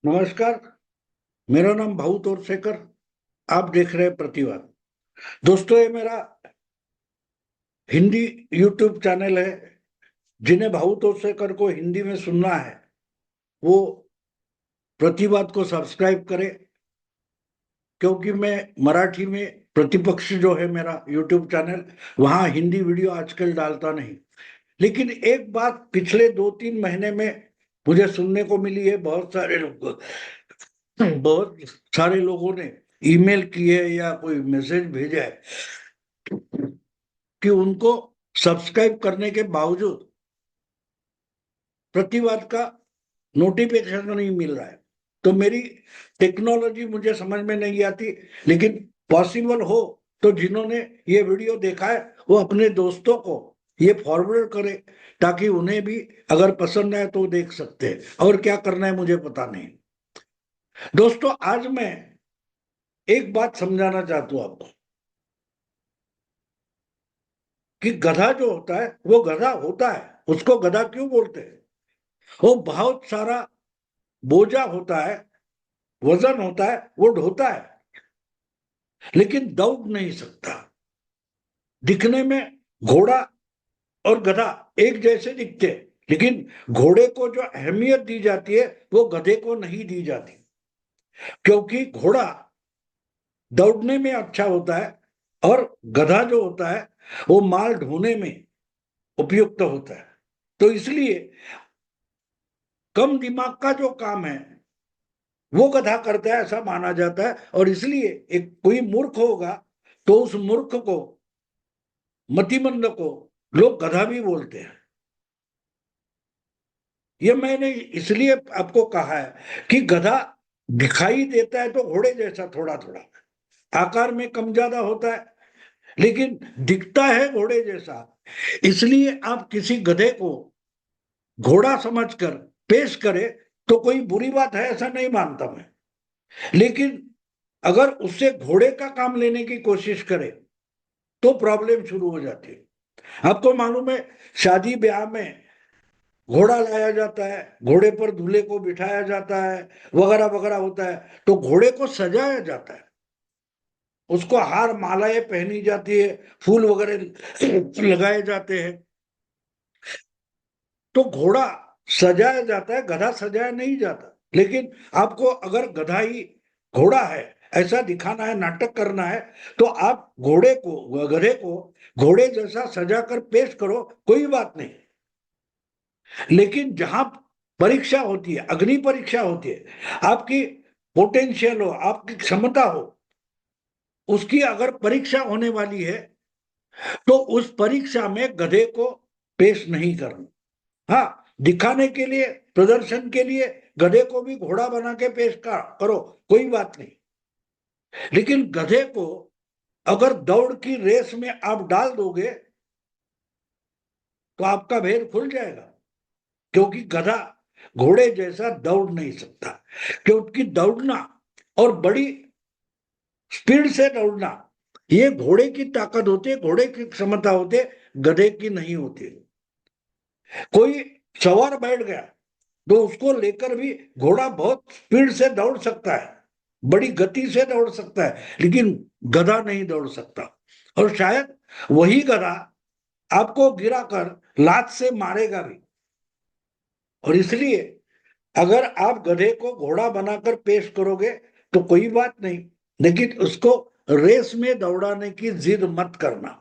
नमस्कार। मेरा नाम भाऊ तोरसेकर। आप देख रहे हैं प्रतिवाद। दोस्तों, ये मेरा हिंदी यूट्यूब चैनल है। जिन्हें भाऊ तोरसेकर को हिंदी में सुनना है वो प्रतिवाद को सब्सक्राइब करें, क्योंकि मैं मराठी में प्रतिपक्ष जो है मेरा यूट्यूब चैनल, वहां हिंदी वीडियो आजकल डालता नहीं। लेकिन एक बात पिछले 2-3 महीने में मुझे सुनने को मिली है। बहुत सारे लोगों ने ईमेल किए या कोई मैसेज भेजा है कि उनको सब्सक्राइब करने के बावजूद प्रतिवाद का नोटिफिकेशन नहीं मिल रहा है। तो मेरी टेक्नोलॉजी मुझे समझ में नहीं आती, लेकिन पॉसिबल हो तो जिन्होंने ये वीडियो देखा है वो अपने दोस्तों को ये फॉरवर्ड करे, ताकि उन्हें भी अगर पसंद आए तो देख सकते हैं। और क्या करना है मुझे पता नहीं। दोस्तों, आज मैं एक बात समझाना चाहता हूं आपको कि गधा जो होता है वो गधा होता है। उसको गधा क्यों बोलते हैं? वो बहुत सारा बोझा होता है, वजन होता है, वो ढोता है, लेकिन दौड़ नहीं सकता। दिखने में घोड़ा और गधा एक जैसे दिखते हैं, लेकिन घोड़े को जो अहमियत दी जाती है वो गधे को नहीं दी जाती। क्योंकि घोड़ा दौड़ने में अच्छा होता है और गधा जो होता है वो माल ढोने में उपयुक्त होता है। तो इसलिए कम दिमाग का जो काम है वो गधा करता है, ऐसा माना जाता है। और इसलिए एक कोई मूर्ख होगा तो उस मूर्ख को, मतिमंद को, लोग गधा भी बोलते हैं। ये मैंने इसलिए आपको कहा है कि गधा दिखाई देता है तो घोड़े जैसा थोड़ा थोड़ा, आकार में कम ज्यादा होता है, लेकिन दिखता है घोड़े जैसा। इसलिए आप किसी गधे को घोड़ा समझकर पेश करें तो कोई बुरी बात है, ऐसा नहीं मानता मैं। लेकिन अगर उससे घोड़े का काम लेने की कोशिश करे तो प्रॉब्लम शुरू हो जाती है। आपको मालूम है, शादी ब्याह में घोड़ा लाया जाता है, घोड़े पर दूल्हे को बिठाया जाता है, वगैरह वगैरह होता है। तो घोड़े को सजाया जाता है, उसको हार मालाएं पहनी जाती है, फूल वगैरह लगाए जाते हैं। तो घोड़ा सजाया जाता है, गधा सजाया नहीं जाता। लेकिन आपको अगर गधा ही घोड़ा है ऐसा दिखाना है, नाटक करना है, तो आप घोड़े को, गधे को घोड़े जैसा सजा कर पेश करो, कोई बात नहीं। लेकिन जहां परीक्षा होती है, अग्नि परीक्षा होती है, आपकी पोटेंशियल हो, आपकी क्षमता हो, उसकी अगर परीक्षा होने वाली है तो उस परीक्षा में गधे को पेश नहीं करना। हाँ, दिखाने के लिए, प्रदर्शन के लिए गधे को भी घोड़ा बना के पेश करो, कोई बात नहीं। लेकिन गधे को अगर दौड़ की रेस में आप डाल दोगे तो आपका भेद खुल जाएगा। क्योंकि गधा घोड़े जैसा दौड़ नहीं सकता। क्योंकि दौड़ना और बड़ी स्पीड से दौड़ना ये घोड़े की ताकत होती है, घोड़े की क्षमता होती है, गधे की नहीं होती। कोई सवार बैठ गया तो उसको लेकर भी घोड़ा बहुत स्पीड से दौड़ सकता है, बड़ी गति से दौड़ सकता है, लेकिन गधा नहीं दौड़ सकता। और शायद वही गधा आपको गिराकर लात से मारेगा भी। और इसलिए अगर आप गधे को घोड़ा बनाकर पेश करोगे तो कोई बात नहीं, लेकिन उसको रेस में दौड़ाने की जिद मत करना।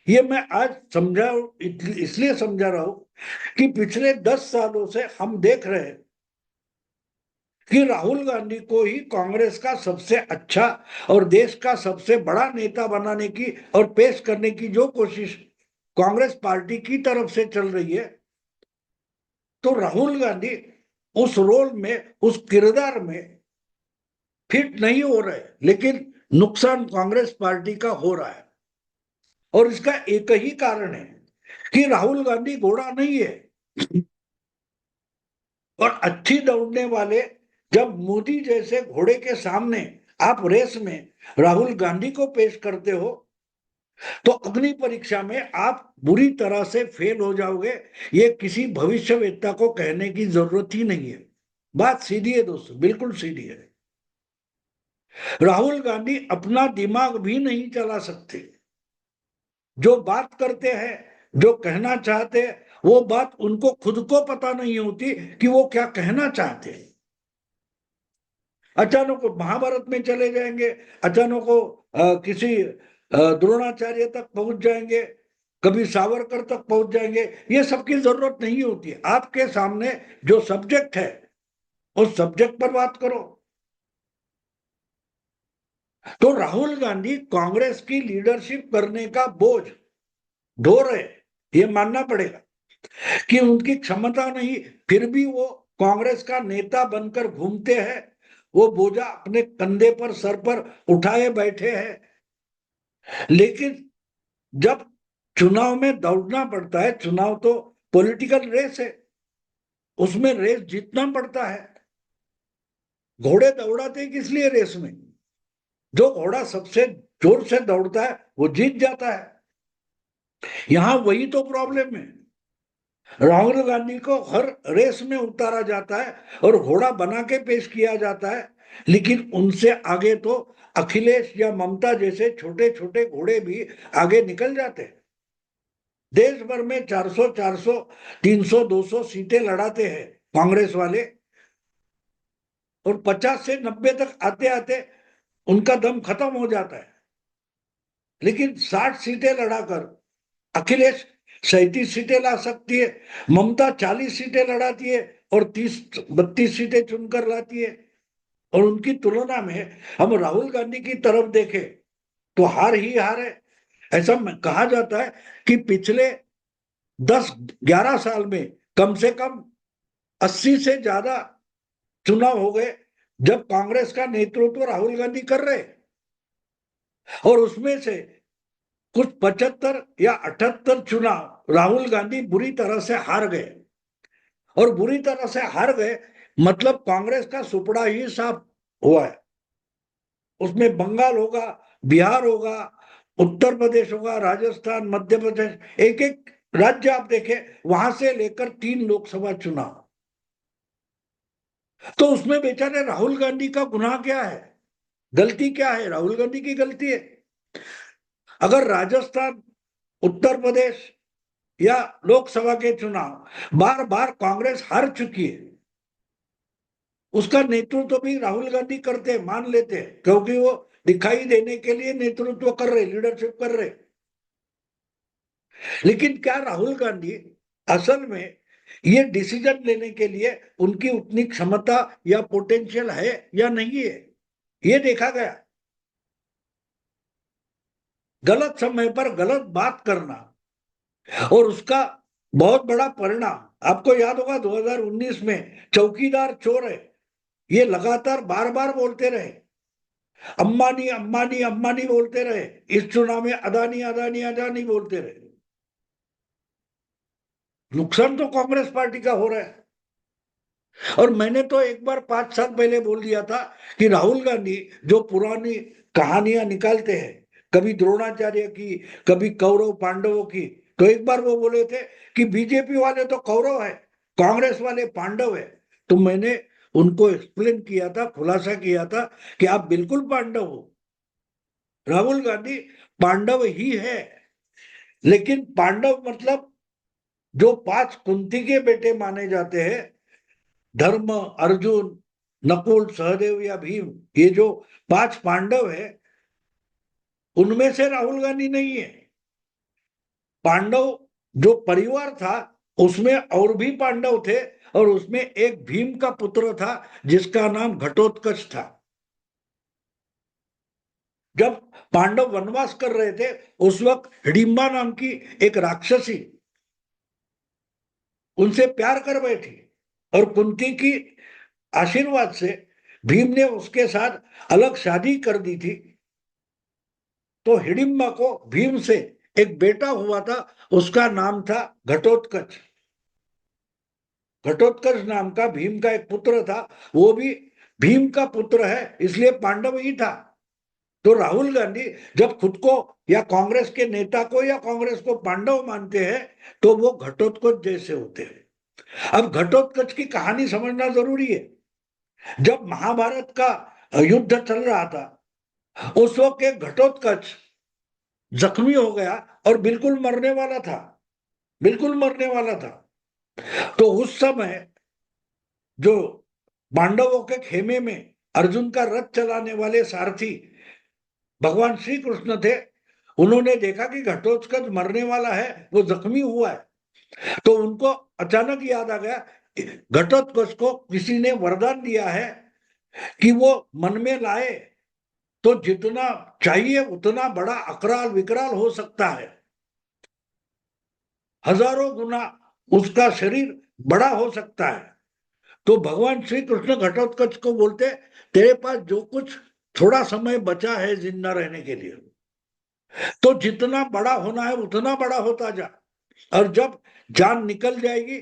ये मैं आज समझा, इसलिए समझा रहा हूं कि पिछले 10 सालों से हम देख रहे हैं कि राहुल गांधी को ही कांग्रेस का सबसे अच्छा और देश का सबसे बड़ा नेता बनाने की और पेश करने की जो कोशिश कांग्रेस पार्टी की तरफ से चल रही है, तो राहुल गांधी उस रोल में, उस किरदार में फिट नहीं हो रहे। लेकिन नुकसान कांग्रेस पार्टी का हो रहा है। और इसका एक ही कारण है कि राहुल गांधी घोड़ा नहीं है। और अच्छी दौड़ने वाले, जब मोदी जैसे घोड़े के सामने आप रेस में राहुल गांधी को पेश करते हो तो अग्नि परीक्षा में आप बुरी तरह से फेल हो जाओगे। ये किसी भविष्यवेत्ता को कहने की जरूरत ही नहीं है। बात सीधी है दोस्तों, बिल्कुल सीधी है। राहुल गांधी अपना दिमाग भी नहीं चला सकते। जो बात करते हैं, जो कहना चाहते हैं, वो बात उनको खुद को पता नहीं होती कि वो क्या कहना चाहते हैं। अचानक वो महाभारत में चले जाएंगे, अचानक वो किसी द्रोणाचार्य तक पहुंच जाएंगे, कभी सावरकर तक पहुंच जाएंगे। ये सबकी जरूरत नहीं होती है। आपके सामने जो सब्जेक्ट है उस सब्जेक्ट पर बात करो। तो राहुल गांधी कांग्रेस की लीडरशिप करने का बोझ ढो रहे, ये मानना पड़ेगा कि उनकी क्षमता नहीं, फिर भी वो कांग्रेस का नेता बनकर घूमते हैं। वो बोझा अपने कंधे पर, सर पर उठाए बैठे हैं। लेकिन जब चुनाव में दौड़ना पड़ता है, चुनाव तो पॉलिटिकल रेस है, उसमें रेस जीतना पड़ता है। घोड़े दौड़ाते किस लिए रेस में? जो घोड़ा सबसे जोर से दौड़ता है वो जीत जाता है। यहां वही तो प्रॉब्लम है। राहुल गांधी को हर रेस में उतारा जाता है और घोड़ा बना के पेश किया जाता है, लेकिन उनसे आगे तो अखिलेश या ममता जैसे छोटे छोटे घोड़े भी आगे निकल जाते हैं। देश भर में 400 400 300 200 सीटें लड़ाते हैं कांग्रेस वाले, और 50 से 90 तक आते आते उनका दम खत्म हो जाता है। लेकिन 60 सीटें लड़ाकर अखिलेश 37 सीटें ला सकती है, ममता 40 सीटें लड़ाती है और 30 32 सीटें चुनकर लाती है। और उनकी तुलना में हम राहुल गांधी की तरफ देखें तो हार ही हार है। ऐसा कहा जाता है कि पिछले 10 11 साल में कम से कम 80 से ज्यादा चुनाव हो गए जब कांग्रेस का नेतृत्व राहुल गांधी कर रहे, और उसमें से कुछ 75 या 78 चुनाव राहुल गांधी बुरी तरह से हार गए। और बुरी तरह से हार गए मतलब कांग्रेस का सुपड़ा ही साफ हुआ है। उसमें बंगाल होगा, बिहार होगा, उत्तर प्रदेश होगा, राजस्थान, मध्य प्रदेश, एक एक राज्य आप देखें, वहां से लेकर 3 लोकसभा चुनाव। तो उसमें बेचारे राहुल गांधी का गुनाह क्या है? गलती क्या है? राहुल गांधी की गलती है। अगर राजस्थान, उत्तर प्रदेश या लोकसभा के चुनाव बार बार कांग्रेस हार चुकी है, उसका नेतृत्व तो भी राहुल गांधी करते हैं, मान लेते हैं, क्योंकि वो दिखाई देने के लिए नेतृत्व कर रहे, लीडरशिप कर रहे। लेकिन क्या राहुल गांधी असल में ये डिसीजन लेने के लिए उनकी उतनी क्षमता या पोटेंशियल है या नहीं है, ये देखा गया। गलत समय पर गलत बात करना और उसका बहुत बड़ा परिणाम आपको याद होगा, 2019 में चौकीदार चोर है, ये लगातार बार बार बोलते रहे, अंबानी अंबानी अंबानी बोलते रहे, इस चुनाव में अदानी अदानी अदानी बोलते रहे। नुकसान तो कांग्रेस पार्टी का हो रहा है। और मैंने तो एक बार 5 साल पहले बोल दिया था कि राहुल गांधी जो पुरानी कहानियां निकालते हैं, कभी द्रोणाचार्य की, कभी कौरव पांडवों की, तो एक बार वो बोले थे कि बीजेपी वाले तो कौरव है, कांग्रेस वाले पांडव है। तो मैंने उनको एक्सप्लेन किया था, खुलासा किया था कि आप बिल्कुल पांडव हो, राहुल गांधी पांडव ही है। लेकिन पांडव मतलब जो 5 कुंती के बेटे माने जाते हैं, धर्म, अर्जुन, नकुल, सहदेव या भीम, ये जो 5 पांडव है, उनमें से राहुल गांधी नहीं है। पांडव जो परिवार था उसमें और भी पांडव थे, और उसमें एक भीम का पुत्र था जिसका नाम घटोत्कच था। जब पांडव वनवास कर रहे थे उस वक्त हिडिंबा नाम की एक राक्षसी उनसे प्यार कर बैठी, और कुंती की आशीर्वाद से भीम ने उसके साथ अलग शादी कर दी थी। तो हिडिंबा को भीम से एक बेटा हुआ था, उसका नाम था घटोत्कच। घटोत्कच नाम का भीम का एक पुत्र था, वो भी भीम का पुत्र है, इसलिए पांडव ही था। तो राहुल गांधी जब खुद को या कांग्रेस के नेता को या कांग्रेस को पांडव मानते हैं तो वो घटोत्कच जैसे होते हैं। अब घटोत्कच की कहानी समझना जरूरी है। जब महाभारत का युद्ध चल रहा था उस वक्त एक घटोत्कच जख्मी हो गया और बिल्कुल मरने वाला था, बिल्कुल मरने वाला था। तो उस समय जो पांडवों के खेमे में अर्जुन का रथ चलाने वाले सारथी भगवान श्री कृष्ण थे, उन्होंने देखा कि घटोत्कच मरने वाला है, वो जख्मी हुआ है। तो उनको अचानक याद आ गया, घटोत्कच को किसी ने वरदान दिया है कि वो मन में लाए तो जितना चाहिए उतना बड़ा अकराल विकराल हो सकता है, हजारों गुना उसका शरीर बड़ा हो सकता है। तो भगवान श्री कृष्ण घटोत्कच को बोलते, तेरे पास जो कुछ थोड़ा समय बचा है जिंदा रहने के लिए, तो जितना बड़ा होना है उतना बड़ा होता जा, और जब जान निकल जाएगी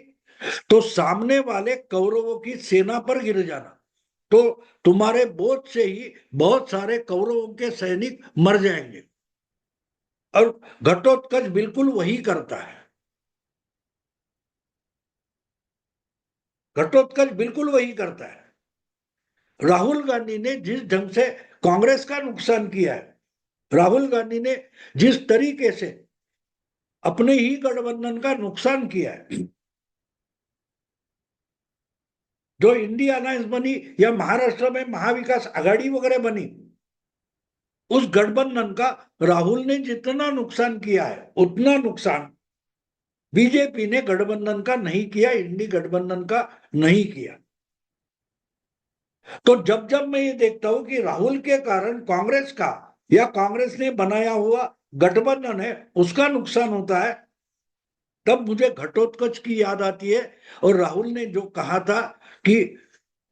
तो सामने वाले कौरवों की सेना पर गिर जाना, तो तुम्हारे बोझ से ही बहुत सारे कौरवों के सैनिक मर जाएंगे। और घटोत्कच बिल्कुल वही करता है, घटोत्कच बिल्कुल वही करता है। राहुल गांधी ने जिस ढंग से कांग्रेस का नुकसान किया है, राहुल गांधी ने जिस तरीके से अपने ही गठबंधन का नुकसान किया है, जो इंडिया अलायंस बनी या महाराष्ट्र में महाविकास आघाड़ी वगैरह बनी, उस गठबंधन का राहुल ने जितना नुकसान किया है उतना नुकसान बीजेपी ने गठबंधन का नहीं किया, इंडी गठबंधन का नहीं किया। तो जब जब मैं ये देखता हूं कि राहुल के कारण कांग्रेस का या कांग्रेस ने बनाया हुआ गठबंधन है उसका नुकसान होता है, तब मुझे घटोत्कच की याद आती है। और राहुल ने जो कहा था कि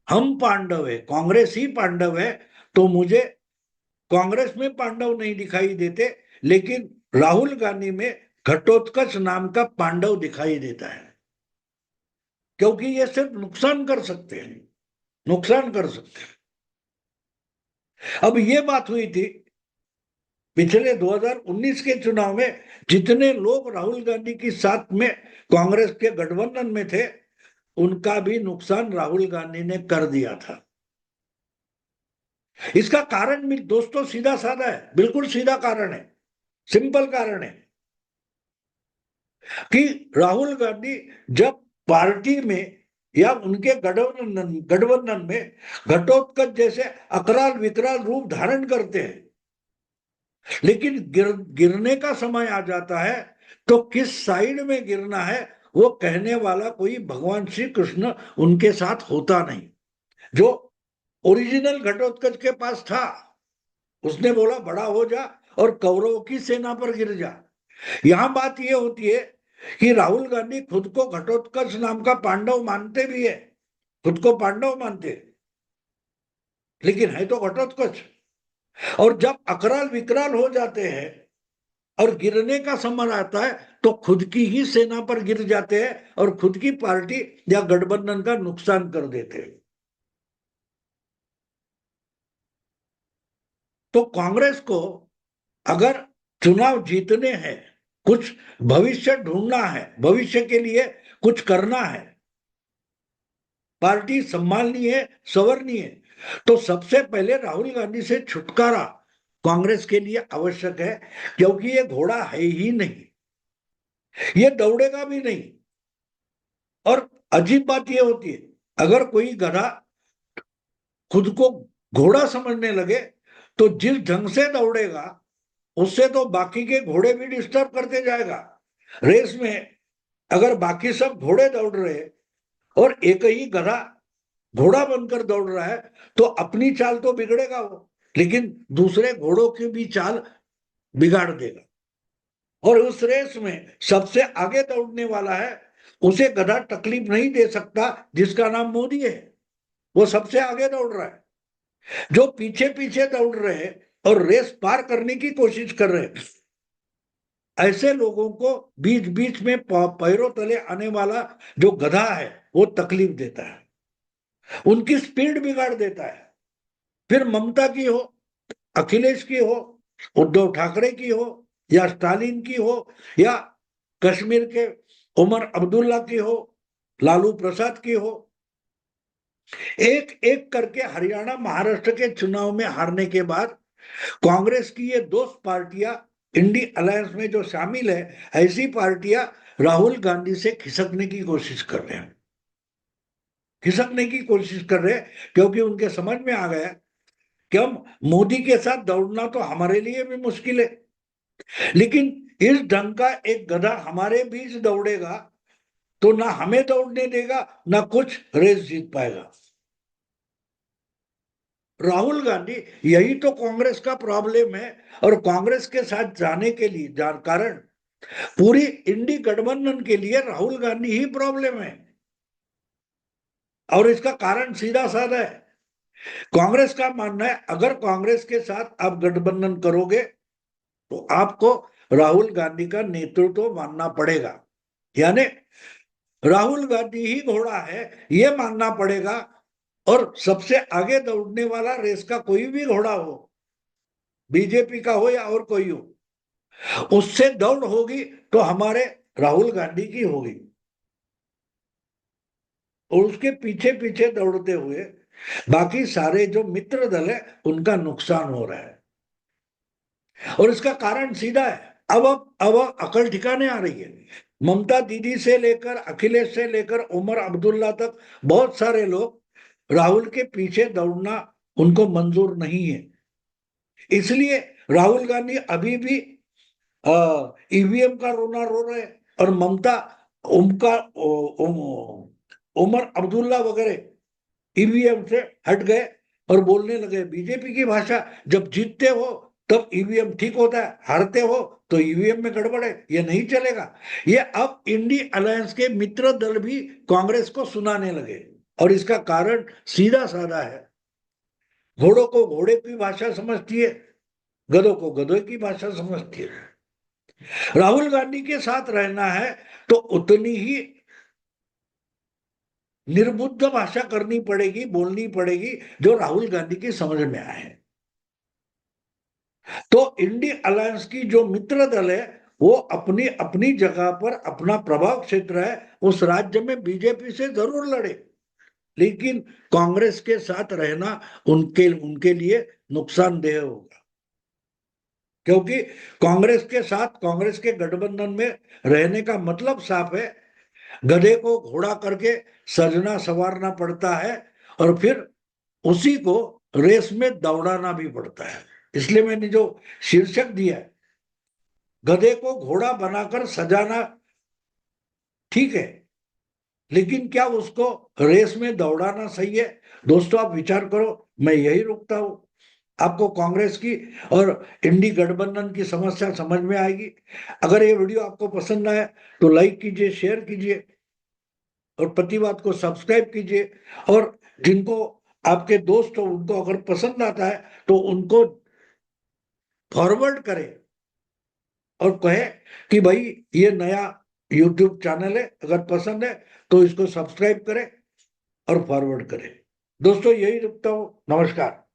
हम पांडव है, कांग्रेस ही पांडव है, तो मुझे कांग्रेस में पांडव नहीं दिखाई देते, लेकिन राहुल गांधी में घटोत्कच नाम का पांडव दिखाई देता है, क्योंकि ये सिर्फ नुकसान कर सकते हैं, नुकसान कर सकते हैं। अब ये बात हुई थी पिछले 2019 के चुनाव में, जितने लोग राहुल गांधी के साथ में कांग्रेस के गठबंधन में थे उनका भी नुकसान राहुल गांधी ने कर दिया था। इसका कारण भी दोस्तों सीधा साधा है, बिल्कुल सीधा कारण है, सिंपल कारण है कि राहुल गांधी जब पार्टी में या उनके गठबंधन गठबंधन में घटोत्कच जैसे अकराल विकराल रूप धारण करते हैं, लेकिन गिरने का समय आ जाता है तो किस साइड में गिरना है वो कहने वाला कोई भगवान श्री कृष्ण उनके साथ होता नहीं। जो ओरिजिनल घटोत्कच के पास था, उसने बोला बड़ा हो जा और कौरवों की सेना पर गिर जा। यहां बात यह होती है कि राहुल गांधी खुद को घटोत्कच नाम का पांडव मानते भी है, खुद को पांडव मानते, लेकिन है तो घटोत्कच। और जब अकराल विकराल हो जाते हैं और गिरने का समय आता है तो खुद की ही सेना पर गिर जाते हैं और खुद की पार्टी या गठबंधन का नुकसान कर देते हैं। तो कांग्रेस को अगर चुनाव जीतने हैं, कुछ भविष्य ढूंढना है, भविष्य के लिए कुछ करना है, पार्टी संभालनी है, संवरनी है, तो सबसे पहले राहुल गांधी से छुटकारा कांग्रेस के लिए आवश्यक है, क्योंकि ये घोड़ा है ही नहीं, ये दौड़ेगा भी नहीं। और अजीब बात यह होती है, अगर कोई गधा खुद को घोड़ा समझने लगे तो जिस ढंग से दौड़ेगा उससे तो बाकी के घोड़े भी डिस्टर्ब करते जाएगा। रेस में अगर बाकी सब घोड़े दौड़ रहे और एक ही गधा घोड़ा बनकर दौड़ रहा है तो अपनी चाल तो बिगड़ेगा वो, लेकिन दूसरे घोड़ों की भी चाल बिगाड़ देगा। और उस रेस में सबसे आगे दौड़ने वाला है, उसे गधा तकलीफ नहीं दे सकता, जिसका नाम मोदी है, वो सबसे आगे दौड़ रहा है। जो पीछे पीछे दौड़ रहे हैं और रेस पार करने की कोशिश कर रहे हैं, ऐसे लोगों को बीच बीच में पैरों तले आने वाला जो गधा है वो तकलीफ देता है, उनकी स्पीड बिगाड़ देता है। फिर ममता की हो, अखिलेश की हो, उद्धव ठाकरे की हो, या स्टालिन की हो, या कश्मीर के उमर अब्दुल्ला की हो, लालू प्रसाद की हो, एक एक करके हरियाणा महाराष्ट्र के चुनाव में हारने के बाद कांग्रेस की ये दोस्त पार्टियां इंडी अलायंस में जो शामिल है, ऐसी पार्टियां राहुल गांधी से खिसकने की कोशिश कर रहे हैं, खिसकने की कोशिश कर रहे हैं, क्योंकि उनके समझ में आ गया कि हम मोदी के साथ दौड़ना तो हमारे लिए भी मुश्किल है, लेकिन इस ढंग का एक गधा हमारे बीच दौड़ेगा तो ना हमें दौड़ने देगा, ना कुछ रेस जीत पाएगा। राहुल गांधी, यही तो कांग्रेस का प्रॉब्लम है। और कांग्रेस के साथ जाने के लिए कारण पूरी इंडी गठबंधन के लिए राहुल गांधी ही प्रॉब्लम है। और इसका कारण सीधा साधा है। कांग्रेस का मानना है अगर कांग्रेस के साथ आप गठबंधन करोगे तो आपको राहुल गांधी का नेतृत्व मानना पड़ेगा, यानी राहुल गांधी ही घोड़ा है ये मानना पड़ेगा। और सबसे आगे दौड़ने वाला रेस का कोई भी घोड़ा हो, बीजेपी का हो या और कोई हो, उससे दौड़ होगी तो हमारे राहुल गांधी की होगी। और उसके पीछे पीछे दौड़ते हुए बाकी सारे जो मित्र दल है उनका नुकसान हो रहा है। और इसका कारण सीधा है, अब अकल ठिकाने आ रही है। ममता दीदी से लेकर अखिलेश से लेकर उमर अब्दुल्ला तक बहुत सारे लोग राहुल के पीछे दौड़ना उनको मंजूर नहीं है। इसलिए राहुल गांधी अभी भी ईवीएम का रोना रो रहे हैं, और ममता उनका उमर अब्दुल्ला वगैरह ईवीएम से हट गए और बोलने लगे बीजेपी की भाषा। जब जीतते हो तब ईवीएम ठीक होता है, हारते हो तो ईवीएम में गड़बड़ है, ये नहीं चलेगा। ये अब इंडी अलायंस के मित्र दल भी कांग्रेस को सुनाने लगे। और इसका कारण सीधा साधा है, घोड़ों को घोड़े की भाषा समझती है, गधों को गधों की भाषा समझती है। राहुल गांधी के साथ रहना है तो उतनी ही निर्बुद्ध भाषा करनी पड़ेगी, बोलनी पड़ेगी, जो राहुल गांधी की समझ में आए। तो इंडी अलायंस की जो मित्र दल है वो अपनी अपनी जगह पर अपना प्रभाव क्षेत्र है, उस राज्य में बीजेपी से जरूर लड़े, लेकिन कांग्रेस के साथ रहना उनके उनके लिए नुकसानदेह होगा। क्योंकि कांग्रेस के साथ, कांग्रेस के गठबंधन में रहने का मतलब साफ है, गधे को घोड़ा करके सजना संवारना पड़ता है और फिर उसी को रेस में दौड़ाना भी पड़ता है। इसलिए मैंने जो शीर्षक दिया है, गधे को घोड़ा बनाकर सजाना ठीक है, लेकिन क्या उसको रेस में दौड़ाना सही है? दोस्तों आप विचार करो। मैं यही रुकता हूं। आपको कांग्रेस की और इंडी गठबंधन की समस्या समझ में आएगी। अगर ये वीडियो आपको पसंद आए तो लाइक कीजिए, शेयर कीजिए और प्रतिवाद को सब्सक्राइब कीजिए। और जिनको आपके दोस्त हो उनको अगर पसंद आता है तो उनको फॉरवर्ड करें और कहे कि भाई ये नया यूट्यूब चैनल है, अगर पसंद है तो इसको सब्सक्राइब करें और फॉरवर्ड करें। दोस्तों यही रुकता हूं। नमस्कार।